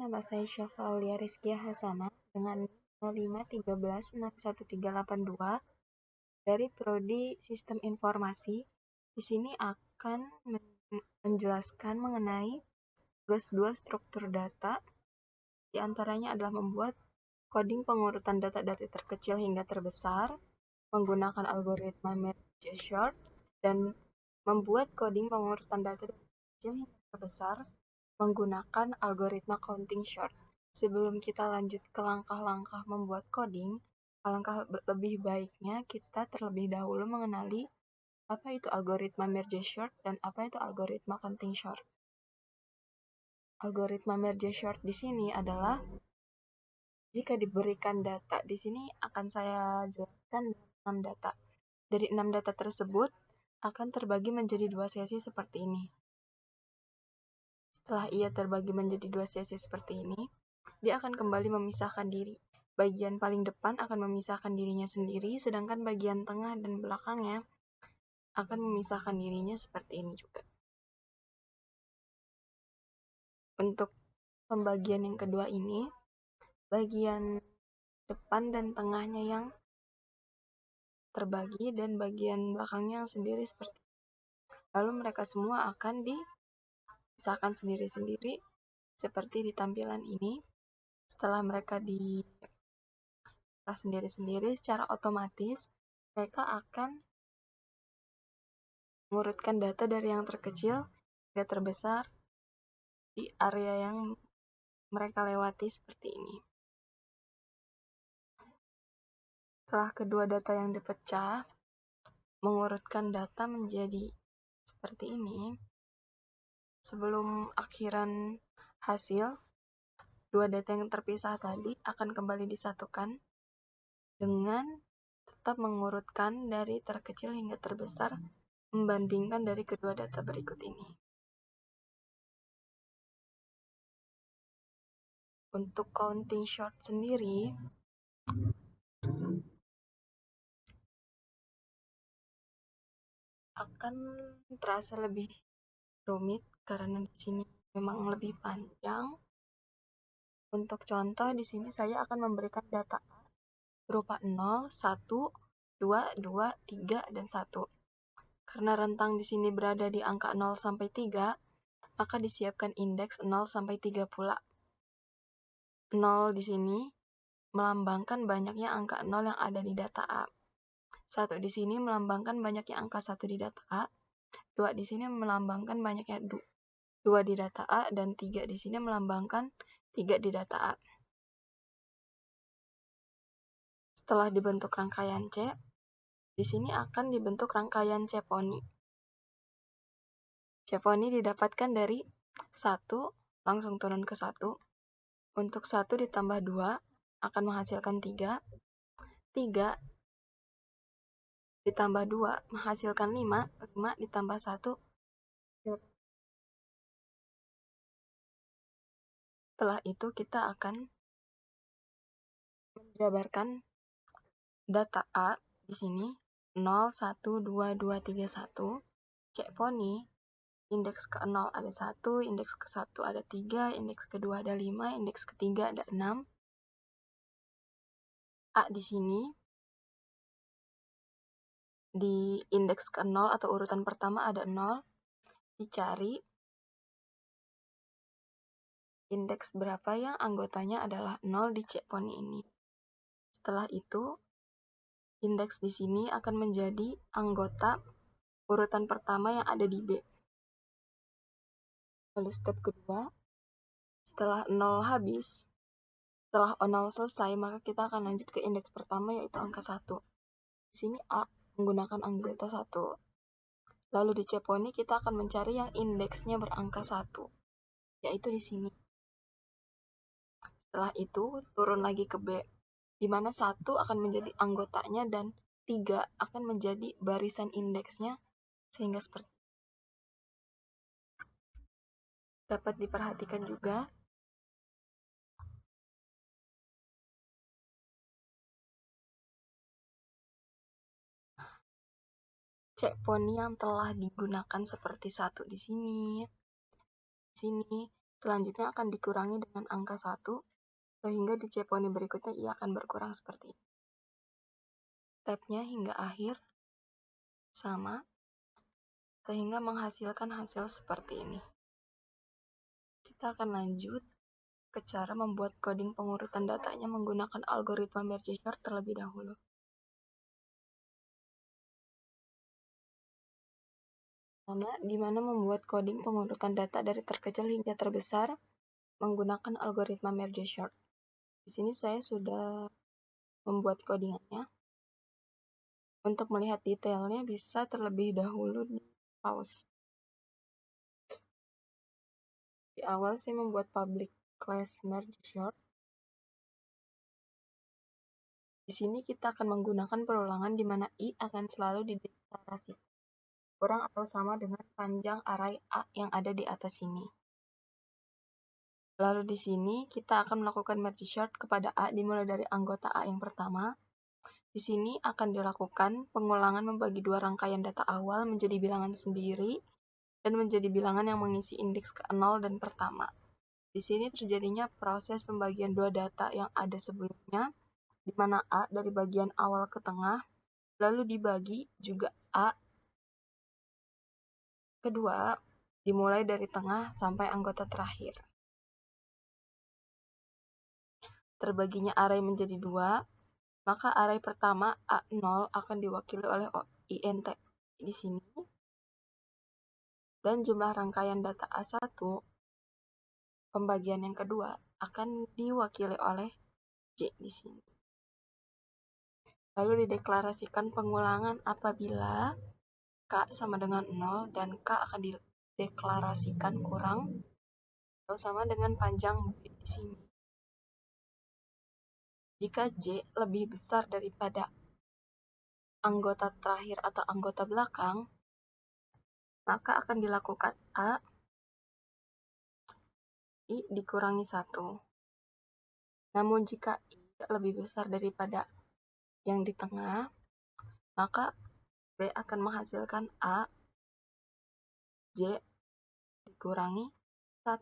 nama saya Syafa Aulia Rizkia Hasanah dengan 0513611382 dari Prodi Sistem Informasi. Di sini akan menjelaskan mengenai tugas 2 struktur data. Di antaranya adalah membuat coding pengurutan data dari terkecil hingga terbesar menggunakan algoritma merge sort dan membuat coding pengurutan data dari terkecil hingga terbesar menggunakan algoritma counting sort. Sebelum kita lanjut ke langkah-langkah membuat coding, alangkah lebih baiknya kita terlebih dahulu mengenali apa itu algoritma merge sort dan apa itu algoritma counting sort. Algoritma merge sort di sini adalah jika diberikan data, di sini akan saya jelaskan 6 data. Dari 6 data tersebut akan terbagi menjadi 2 sesi seperti ini. Setelah ia terbagi menjadi 2 sesi seperti ini, dia akan kembali memisahkan diri. Bagian paling depan akan memisahkan dirinya sendiri, sedangkan bagian tengah dan belakangnya akan memisahkan dirinya seperti ini juga. Untuk pembagian yang kedua ini, bagian depan dan tengahnya yang terbagi dan bagian belakangnya yang sendiri seperti ini. Lalu mereka semua akan dipisahkan sendiri-sendiri seperti di tampilan ini. Setelah mereka dipisah sendiri-sendiri, secara otomatis mereka akan mengurutkan data dari yang terkecil hingga terbesar di area yang mereka lewati seperti ini. Setelah kedua data yang dipecah, mengurutkan data menjadi seperti ini. Sebelum akhiran hasil, dua data yang terpisah tadi akan kembali disatukan dengan tetap mengurutkan dari terkecil hingga terbesar membandingkan dari kedua data berikut ini. Untuk counting sort sendiri, akan terasa lebih rumit karena di sini memang lebih panjang. Untuk contoh, di sini saya akan memberikan data A berupa 0, 1, 2, 2, 3, dan 1. Karena rentang di sini berada di angka 0 sampai 3, maka disiapkan indeks 0 sampai 3 pula. 0 di sini melambangkan banyaknya angka 0 yang ada di data A. 1 di sini melambangkan banyaknya angka 1 di data A. 2 di sini melambangkan banyaknya 2 di data A, dan 3 di sini melambangkan 3 di data A. Setelah dibentuk rangkaian C, di sini akan dibentuk rangkaian C-poni. C-poni didapatkan dari 1 langsung turun ke 1. Untuk 1 ditambah 2 akan menghasilkan 3. 3 ditambah 2 menghasilkan 5. 5 ditambah 1. Setelah itu kita akan menjabarkan data A di sini 0, 1, 2, 2, 3, 1. C-poni indeks ke-0 ada 1, indeks ke-1 ada 3, indeks kedua ada 5, indeks ketiga ada 6. A di sini di indeks ke-0 atau urutan pertama ada 0, dicari indeks berapa yang anggotanya adalah 0 di C-poni ini. Setelah itu, indeks di sini akan menjadi anggota urutan pertama yang ada di B. Lalu step kedua, setelah 0 habis, setelah 0 selesai, maka kita akan lanjut ke indeks pertama yaitu angka 1. Di sini A menggunakan anggota 1. Lalu di C-poni kita akan mencari yang indeksnya berangka 1, yaitu di sini. Setelah itu turun lagi ke B, di mana 1 akan menjadi anggotanya dan 3 akan menjadi barisan indeksnya, sehingga seperti dapat diperhatikan juga C-poni yang telah digunakan seperti 1 di sini, Selanjutnya akan dikurangi dengan angka 1, sehingga di ceponi berikutnya ia akan berkurang seperti ini. Stepnya hingga akhir sama, sehingga menghasilkan hasil seperti ini. Kita akan lanjut ke cara membuat coding pengurutan datanya menggunakan algoritma merge sort terlebih dahulu. Di mana membuat coding pengurutan data dari terkecil hingga terbesar menggunakan algoritma merge sort. Di sini saya sudah membuat codingannya. Untuk melihat detailnya bisa terlebih dahulu di pause. Di awal saya membuat public class merge sort. Di sini kita akan menggunakan perulangan di mana I akan selalu dideklarasikan kurang atau sama dengan panjang array A yang ada di atas sini. Lalu di sini kita akan melakukan merge sort kepada A dimulai dari anggota A yang pertama. Di sini akan dilakukan pengulangan membagi dua rangkaian data awal menjadi bilangan sendiri dan menjadi bilangan yang mengisi indeks ke-0 dan pertama. Di sini terjadinya proses pembagian dua data yang ada sebelumnya, di mana A dari bagian awal ke tengah, lalu dibagi juga A kedua dimulai dari tengah sampai anggota terakhir. Terbaginya array menjadi dua, maka array pertama A0 akan diwakili oleh int di sini, dan jumlah rangkaian data A1 pembagian yang kedua akan diwakili oleh J di sini. Lalu dideklarasikan pengulangan apabila K sama dengan 0 dan K akan dideklarasikan kurang atau sama dengan panjang B di sini. Jika J lebih besar daripada anggota terakhir atau anggota belakang, maka akan dilakukan A I dikurangi 1. Namun jika I lebih besar daripada yang di tengah, maka B akan menghasilkan A J dikurangi 1.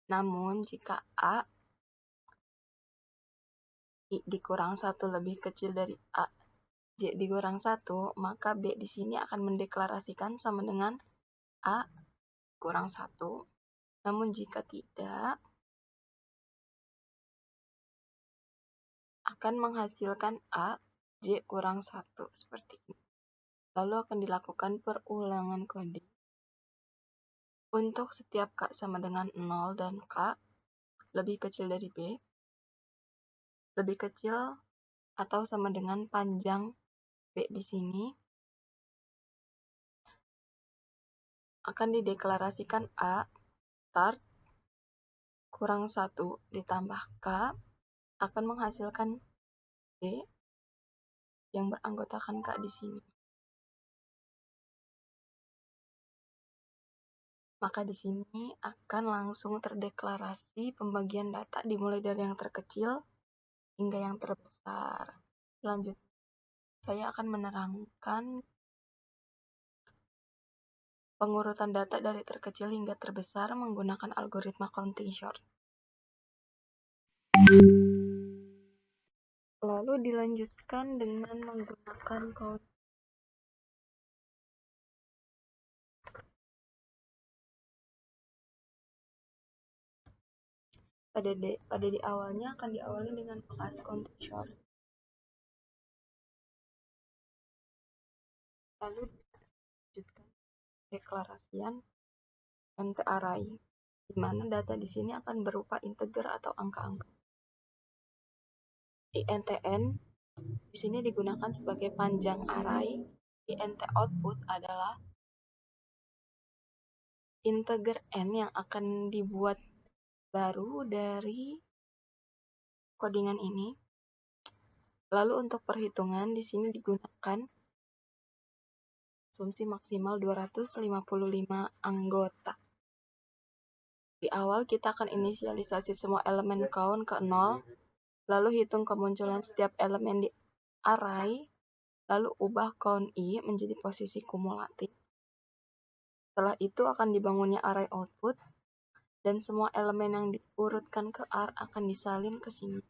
Namun jika A I dikurang 1 lebih kecil dari A J dikurang 1, maka B di sini akan mendeklarasikan sama dengan A kurang 1. Namun jika tidak, akan menghasilkan A J kurang 1 seperti ini. Lalu akan dilakukan perulangan coding. Untuk setiap K sama dengan 0 dan K lebih kecil dari B, lebih kecil atau sama dengan panjang B di sini, akan dideklarasikan A start kurang 1 ditambah K akan menghasilkan B yang beranggotakan K di sini. Maka di sini akan langsung terdeklarasi pembagian data dimulai dari yang terkecil hingga yang terbesar. Selanjutnya, saya akan menerangkan pengurutan data dari terkecil hingga terbesar menggunakan algoritma counting sort. Lalu dilanjutkan dengan menggunakan count. Pada di awalnya akan diawali dengan class counting sort. Lalu dilanjutkan deklarasian int array, di mana data di sini akan berupa integer atau angka-angka. INTN di sini digunakan sebagai panjang array. INT output adalah integer n yang akan dibuat baru dari codingan ini. Lalu untuk perhitungan di sini digunakan asumsi maksimal 255 anggota. Di awal kita akan inisialisasi semua elemen count ke 0, lalu hitung kemunculan setiap elemen di array, lalu ubah count I menjadi posisi kumulatif. Setelah itu akan dibangunnya array output, dan semua elemen yang diurutkan ke R akan disalin ke sini.